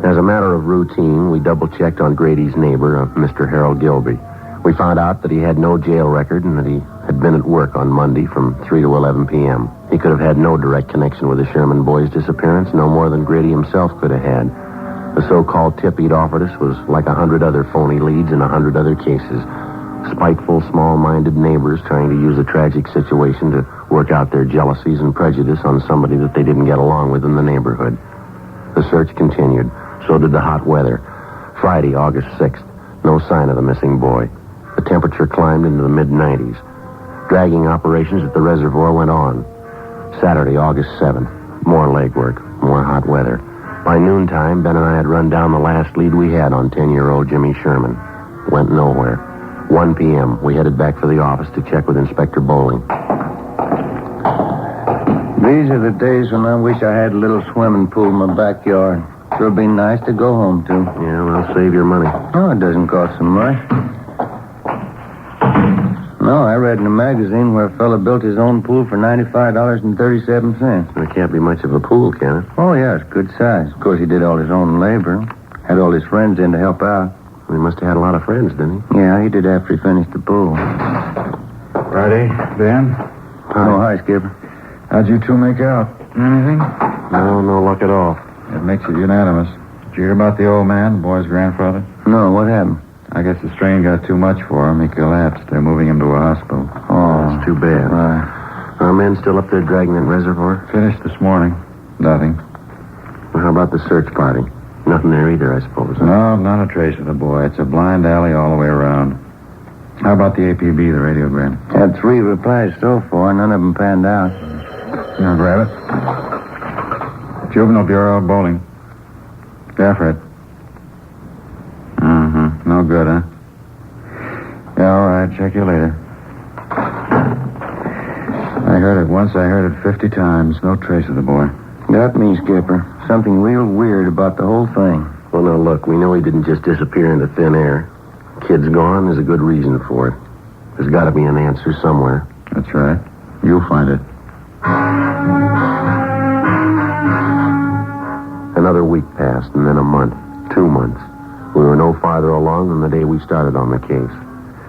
As a matter of routine, we double-checked on Grady's neighbor, Mr. Harold Gilby. We found out that he had no jail record and that he had been at work on Monday from 3 to 11 p.m. He could have had no direct connection with the Sherman boy's disappearance, no more than Grady himself could have had. The so-called tip he'd offered us was like 100 other phony leads in 100 other cases. Spiteful, small-minded neighbors trying to use a tragic situation to work out their jealousies and prejudice on somebody that they didn't get along with in the neighborhood. The search continued. So did the hot weather. Friday, August 6th. No sign of the missing boy. The temperature climbed into the mid-90s. Dragging operations at the reservoir went on. Saturday, August 7th. More legwork. More hot weather. By noontime, Ben and I had run down the last lead we had on 10-year-old Jimmy Sherman. Went nowhere. 1 p.m., we headed back for the office to check with Inspector Bowling. These are the days when I wish I had a little swimming pool in my backyard. Sure be nice to go home to. Yeah, well, save your money. Oh, it doesn't cost so much. No, I read in a magazine where a fella built his own pool for $95.37. There can't be much of a pool, can it? Oh, yeah, it's good size. Of course, he did all his own labor. Had all his friends in to help out. He must have had a lot of friends, didn't he? Yeah, he did after he finished the pool. Friday, Ben? Hi. Oh, hi, Skipper. How'd you two make out? Anything? No luck at all. It makes it unanimous. Did you hear about the old man, the boy's grandfather? No, what happened? I guess the strain got too much for him. He collapsed. They're moving him to a hospital. Oh, that's too bad. Right. Our men still up there at Dragnet Reservoir? Finished this morning. Nothing. Well, how about the search party? Nothing there either, I suppose. Huh? No, not a trace of the boy. It's a blind alley all the way around. How about the APB, the radiogram? Had 3 replies so far. None of them panned out. You want to grab it? Juvenile Bureau, Bowling. Yeah, Fred. Mm-hmm. No good, huh? Yeah, all right. Check you later. I heard it once. I heard it 50 times. No trace of the boy. Got me, Skipper. Something real weird about the whole thing. Well, now, look, we know he didn't just disappear into thin air. Kid's gone. There's a good reason for it. There's got to be an answer somewhere. That's right. You'll find it. Another week passed, and then a month, 2 months. We were no farther along than the day we started on the case.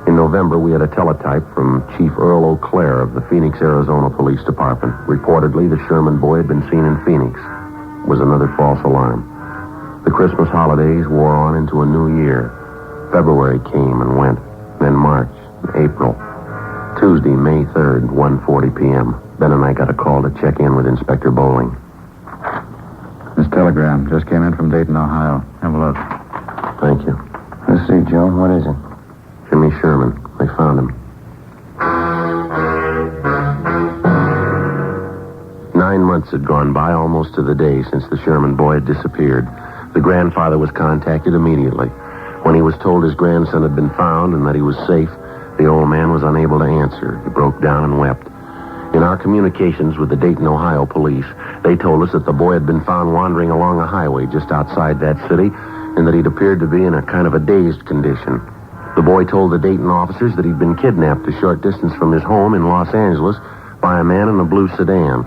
In November, we had a teletype from Chief Earl O'Clair of the Phoenix, Arizona Police Department. Reportedly, the Sherman boy had been seen in Phoenix. It was another false alarm. The Christmas holidays wore on into a new year. February came and went. Then March, April. Tuesday, May 3rd, 1:40 p.m. Ben and I got a call to check in with Inspector Bowling. This telegram just came in from Dayton, Ohio. Have a look. Thank you. Let's see, Joe. What is it? Jimmy Sherman. They found him. 9 months had gone by, almost to the day, since the Sherman boy had disappeared. The grandfather was contacted immediately. When he was told his grandson had been found and that he was safe, the old man was unable to answer. He broke down and wept. In our communications with the Dayton, Ohio police, they told us that the boy had been found wandering along a highway just outside that city and that he'd appeared to be in a kind of a dazed condition. The boy told the Dayton officers that he'd been kidnapped a short distance from his home in Los Angeles by a man in a blue sedan.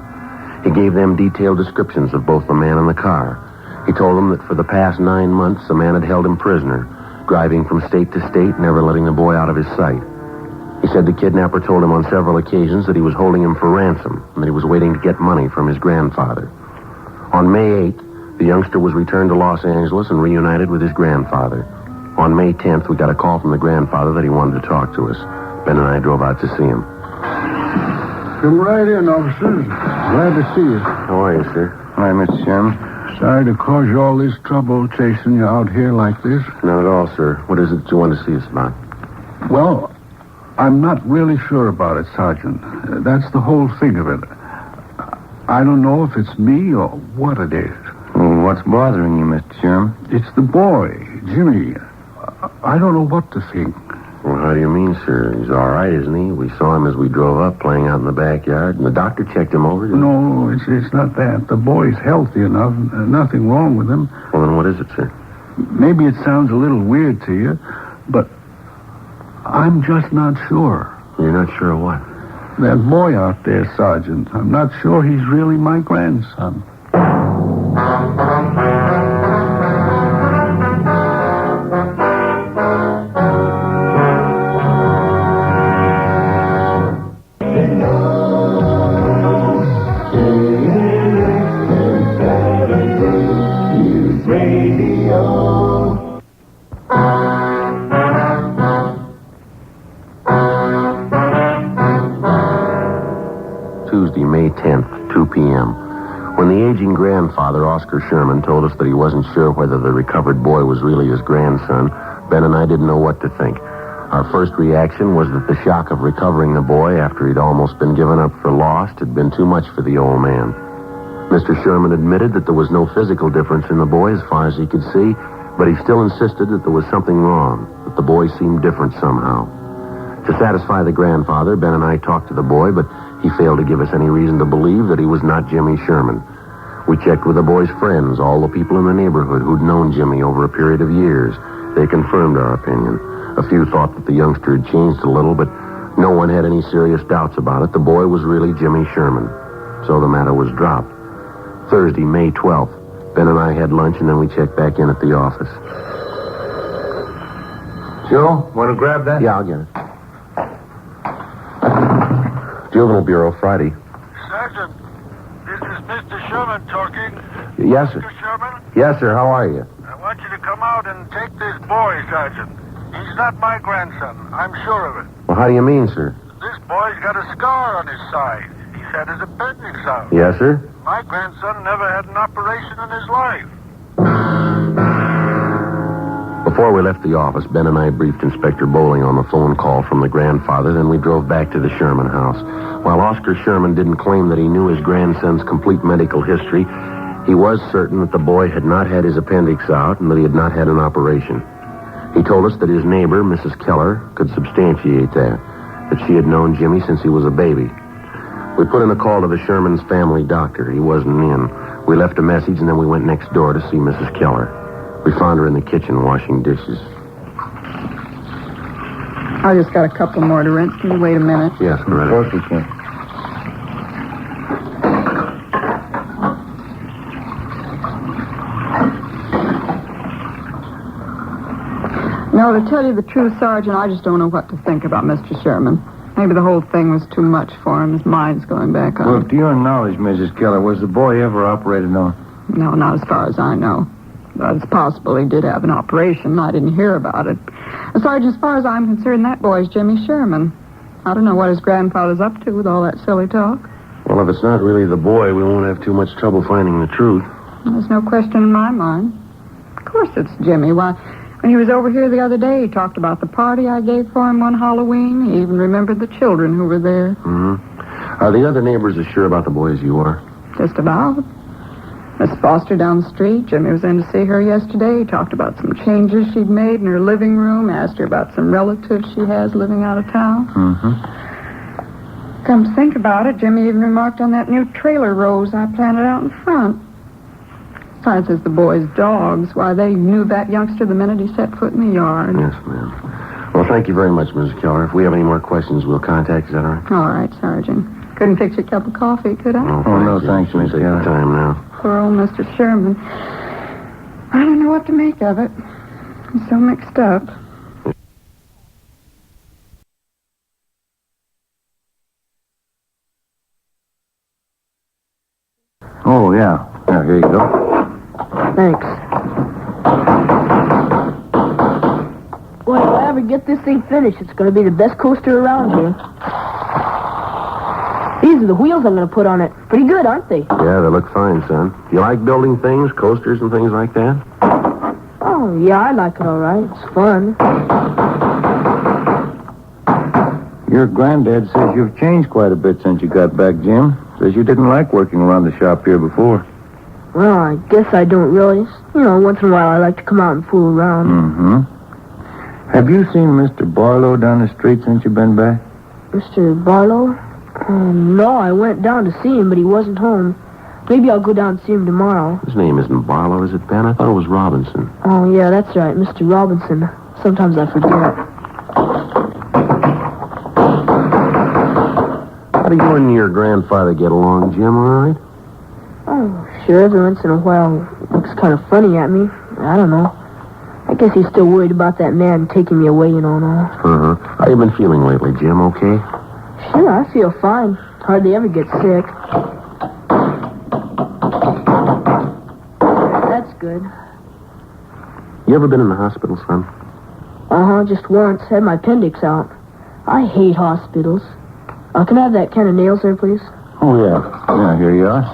He gave them detailed descriptions of both the man and the car. He told them that for the past 9 months, the man had held him prisoner, driving from state to state, never letting the boy out of his sight. He said the kidnapper told him on several occasions that he was holding him for ransom and that he was waiting to get money from his grandfather. On May 8th, the youngster was returned to Los Angeles and reunited with his grandfather. On May 10th, we got a call from the grandfather that he wanted to talk to us. Ben and I drove out to see him. Come right in, officers. Glad to see you. How are you, sir? Hi, Mr. Sherman. Sorry to cause you all this trouble chasing you out here like this. Not at all, sir. What is it you want to see us about? Well, I'm not really sure about it, Sergeant. That's the whole thing of it. I don't know if it's me or what it is. Well, what's bothering you, Mr. Sherman? It's the boy, Jimmy. I don't know what to think. Well, how do you mean, sir? He's all right, isn't he? We saw him as we drove up, playing out in the backyard, and the doctor checked him over. No, it's not that. The boy's healthy enough. Nothing wrong with him. Well, then what is it, sir? Maybe it sounds a little weird to you, but I'm just not sure. You're not sure of what? That boy out there, Sergeant. I'm not sure he's really my grandson. Tuesday, May 10th, 2 p.m. When the aging grandfather, Oscar Sherman, told us that he wasn't sure whether the recovered boy was really his grandson, Ben and I didn't know what to think. Our first reaction was that the shock of recovering the boy after he'd almost been given up for lost had been too much for the old man. Mr. Sherman admitted that there was no physical difference in the boy as far as he could see, but he still insisted that there was something wrong, that the boy seemed different somehow. To satisfy the grandfather, Ben and I talked to the boy, but he failed to give us any reason to believe that he was not Jimmy Sherman. We checked with the boy's friends, all the people in the neighborhood who'd known Jimmy over a period of years. They confirmed our opinion. A few thought that the youngster had changed a little, but no one had any serious doubts about it. The boy was really Jimmy Sherman. So the matter was dropped. Thursday, May 12th, Ben and I had lunch, and then we checked back in at the office. Joe, want to grab that? Yeah, I'll get it. Juvenile Bureau, Friday. Sergeant, this is Mr. Sherman talking. Yes, sir. Mr. Sherman, Yes, sir. How are you? I want you to come out and take this boy, Sergeant. He's not my grandson. I'm sure of it. Well, how do you mean, sir? This boy's got a scar on his side. He's had his appendix out. Yes, sir. My grandson never had an operation in his life. Before we left the office, Ben and I briefed Inspector Bowling on the phone call from the grandfather, then we drove back to the Sherman house. While Oscar Sherman didn't claim that he knew his grandson's complete medical history, he was certain that the boy had not had his appendix out and that he had not had an operation. He told us that his neighbor, Mrs. Keller, could substantiate that she had known Jimmy since he was a baby. We put in a call to the Sherman's family doctor. He wasn't in. We left a message, and then we went next door to see Mrs. Keller. We found her in the kitchen washing dishes. I just got a couple more to rinse. Can you wait a minute? Yes, Loretta. Of course we can. No, to tell you the truth, Sergeant, I just don't know what to think about Mr. Sherman. Maybe the whole thing was too much for him. His mind's going back on. Well, to your knowledge, Mrs. Keller, was the boy ever operated on? No, not as far as I know. But it's possible he did have an operation. I didn't hear about it. Sergeant, as far as I'm concerned, that boy's Jimmy Sherman. I don't know what his grandfather's up to with all that silly talk. Well, if it's not really the boy, we won't have too much trouble finding the truth. There's no question in my mind. Of course it's Jimmy. Why, when he was over here the other day, he talked about the party I gave for him one Halloween. He even remembered the children who were there. Mm-hmm. Are the other neighbors as sure about the boy as you are? Just about. Miss Foster down the street. Jimmy was in to see her yesterday. He talked about some changes she'd made in her living room. Asked her about some relatives she has living out of town. Mm-hmm. Come to think about it, Jimmy even remarked on that new trailer rose I planted out in front. Besides, there's the boys' dogs. Why, they knew that youngster the minute he set foot in the yard. Yes, ma'am. Well, thank you very much, Mrs. Keller. If we have any more questions, we'll contact you. Is that all right? All right, Sergeant. Couldn't fix you a cup of coffee, could I? Oh, no, thanks, Mrs. Keller. Take your time now. Poor old Mr. Sherman. I don't know what to make of it. He's so mixed up. Oh, yeah. Yeah, here you go. Thanks. Boy, if I ever get this thing finished, it's going to be the best coaster around here. These are the wheels I'm going to put on it. Pretty good, aren't they? Yeah, they look fine, son. Do you like building things, coasters and things like that? Oh, yeah, I like it all right. It's fun. Your granddad says you've changed quite a bit since you got back, Jim. Says you didn't like working around the shop here before. Well, I guess I don't really. You know, once in a while I like to come out and fool around. Mm-hmm. Have you seen Mr. Barlow down the street since you've been back? Mr. Barlow? No, I went down to see him, but he wasn't home. Maybe I'll go down and see him tomorrow. His name isn't Barlow, is it, Ben? I thought it was Robinson. Oh, yeah, that's right, Mr. Robinson. Sometimes I forget. How do you and your grandfather get along, Jim, all right? Oh, sure, every once in a while looks kind of funny at me. I don't know. I guess he's still worried about that man taking me away, and all. Uh-huh. How you been feeling lately, Jim, okay? Sure, I feel fine. Hardly ever get sick. That's good. You ever been in the hospital, son? Uh-huh, just once. Had my appendix out. I hate hospitals. Can I have that can of nails there, please? Oh, yeah. Yeah, here you are.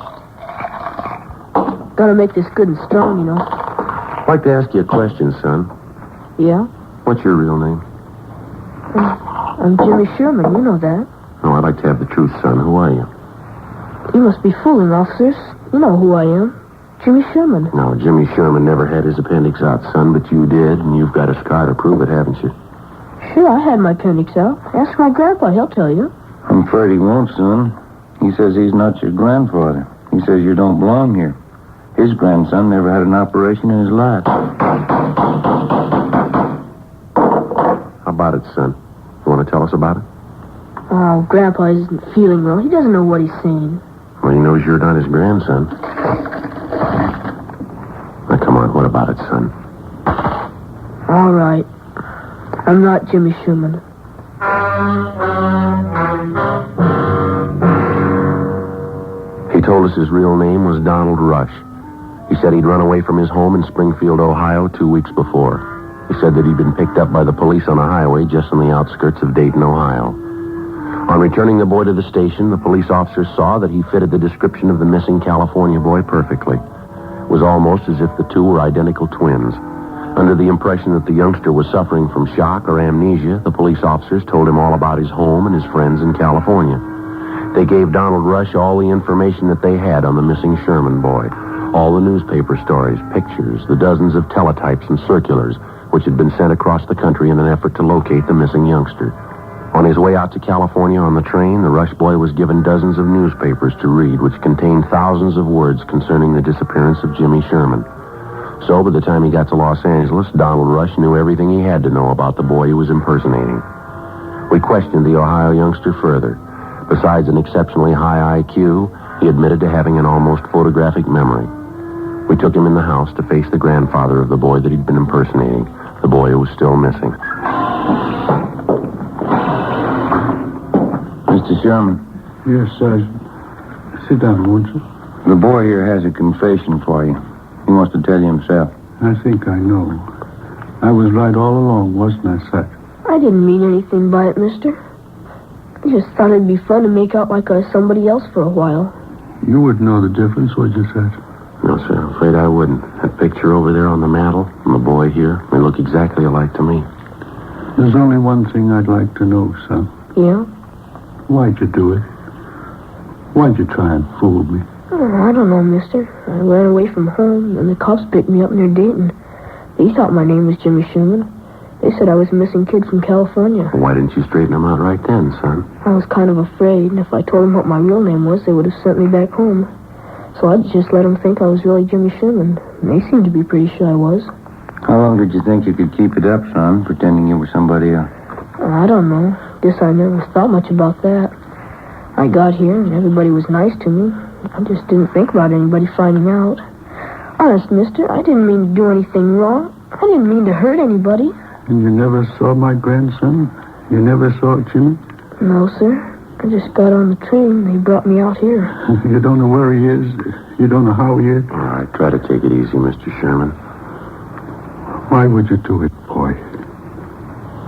Gotta make this good and strong, you know. I'd like to ask you a question, son. Yeah? What's your real name? I'm Jimmy Sherman, you know that. No, I'd like to have the truth, son. Who are you? You must be fooling, officers. You know who I am. Jimmy Sherman. No, Jimmy Sherman never had his appendix out, son, but you did, and you've got a scar to prove it, haven't you? Sure, I had my appendix out. Ask my grandpa, he'll tell you. I'm afraid he won't, son. He says he's not your grandfather. He says you don't belong here. His grandson never had an operation in his life. How about it, son? You want to tell us about it? Oh, Grandpa isn't feeling well. He doesn't know what he's saying. Well, he knows you're not his grandson. Now, come on, what about it, son? All right. I'm not Jimmy Sherman. He told us his real name was Donald Rush. He said he'd run away from his home in Springfield, Ohio, 2 weeks before. He said that he'd been picked up by the police on a highway just on the outskirts of Dayton, Ohio. On returning the boy to the station, the police officer saw that he fitted the description of the missing California boy perfectly. It was almost as if the two were identical twins. Under the impression that the youngster was suffering from shock or amnesia, the police officers told him all about his home and his friends in California. They gave Donald Rush all the information that they had on the missing Sherman boy. All the newspaper stories, pictures, the dozens of teletypes and circulars which had been sent across the country in an effort to locate the missing youngster. On his way out to California on the train, the Rush boy was given dozens of newspapers to read which contained thousands of words concerning the disappearance of Jimmy Sherman. So by the time he got to Los Angeles, Donald Rush knew everything he had to know about the boy he was impersonating. We questioned the Ohio youngster further. Besides an exceptionally high IQ, he admitted to having an almost photographic memory. We took him in the house to face the grandfather of the boy that he'd been impersonating, the boy who was still missing. Mr. Sherman. Yes, Sergeant. Sit down, won't you? The boy here has a confession for you. He wants to tell you himself. I think I know. I was right all along, wasn't I, Sergeant? I didn't mean anything by it, mister. I just thought it'd be fun to make out like I was somebody else for a while. You wouldn't know the difference, would you, Sergeant? No, sir, I'm afraid I wouldn't. That picture over there on the mantel and the boy here, they look exactly alike to me. There's only one thing I'd like to know, son. Yeah? Why'd you do it? Why'd you try and fool me? Oh, I don't know, mister. I ran away from home, and the cops picked me up near Dayton. They thought my name was Jimmy Sherman. They said I was a missing kid from California. Well, why didn't you straighten them out right then, son? I was kind of afraid, and if I told them what my real name was, they would have sent me back home. So I just let them think I was really Jimmy Sherman. And they seemed to be pretty sure I was. How long did you think you could keep it up, son, pretending you were somebody else? I don't know. Guess I never thought much about that. I got here, and everybody was nice to me. I just didn't think about anybody finding out. Honest, mister, I didn't mean to do anything wrong. I didn't mean to hurt anybody. And you never saw my grandson? You never saw Jimmy? No, sir. I just got on the train. They brought me out here. You don't know where he is? You don't know how he is? All right, try to take it easy, Mr. Sherman. Why would you do it, boy?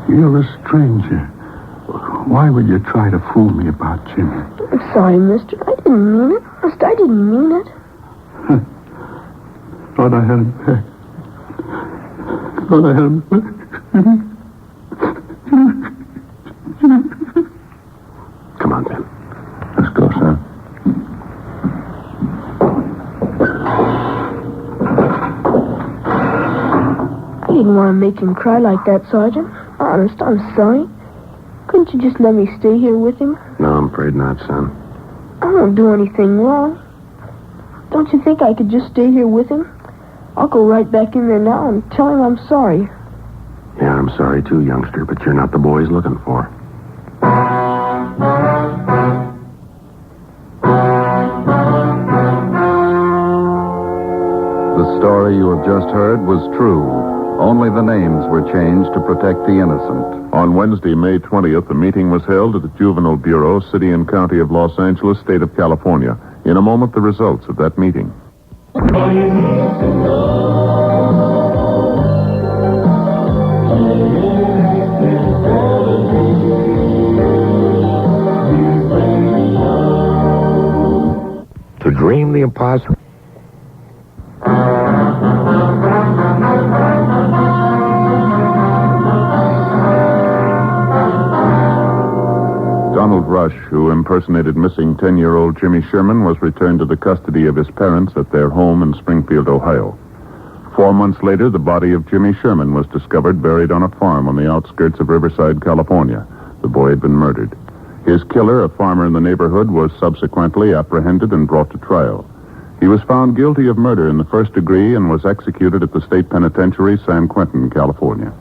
You're a stranger. Why would you try to fool me about Jimmy? I'm sorry, mister. I didn't mean it. Honest, I didn't mean it. Thought I had him back. Thought I had him back. Come on, Ben. Let's go, son. I didn't want to make him cry like that, Sergeant. Honest, I'm sorry. Couldn't you just let me stay here with him? No, I'm afraid not, son. I won't do anything wrong. Don't you think I could just stay here with him? I'll go right back in there now and tell him I'm sorry. Yeah, I'm sorry too, youngster, but you're not the boy he's looking for. The story you have just heard was true. Only the names were changed to protect the innocent. On Wednesday, May 20th, a meeting was held at the Juvenile Bureau, City and County of Los Angeles, State of California. In a moment, the results of that meeting. To dream the impossible. Donald Rush, who impersonated missing 10-year-old Jimmy Sherman, was returned to the custody of his parents at their home in Springfield, Ohio. 4 months later, the body of Jimmy Sherman was discovered buried on a farm on the outskirts of Riverside, California. The boy had been murdered. His killer, a farmer in the neighborhood, was subsequently apprehended and brought to trial. He was found guilty of murder in the first degree and was executed at the state penitentiary, San Quentin, California.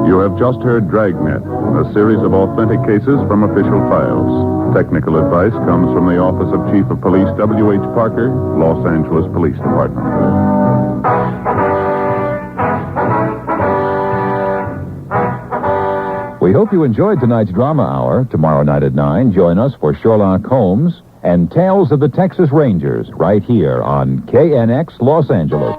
You have just heard Dragnet, a series of authentic cases from official files. Technical advice comes from the Office of Chief of Police W.H. Parker, Los Angeles Police Department. We hope you enjoyed tonight's Drama Hour. Tomorrow night at 9, join us for Sherlock Holmes and Tales of the Texas Rangers right here on KNX Los Angeles.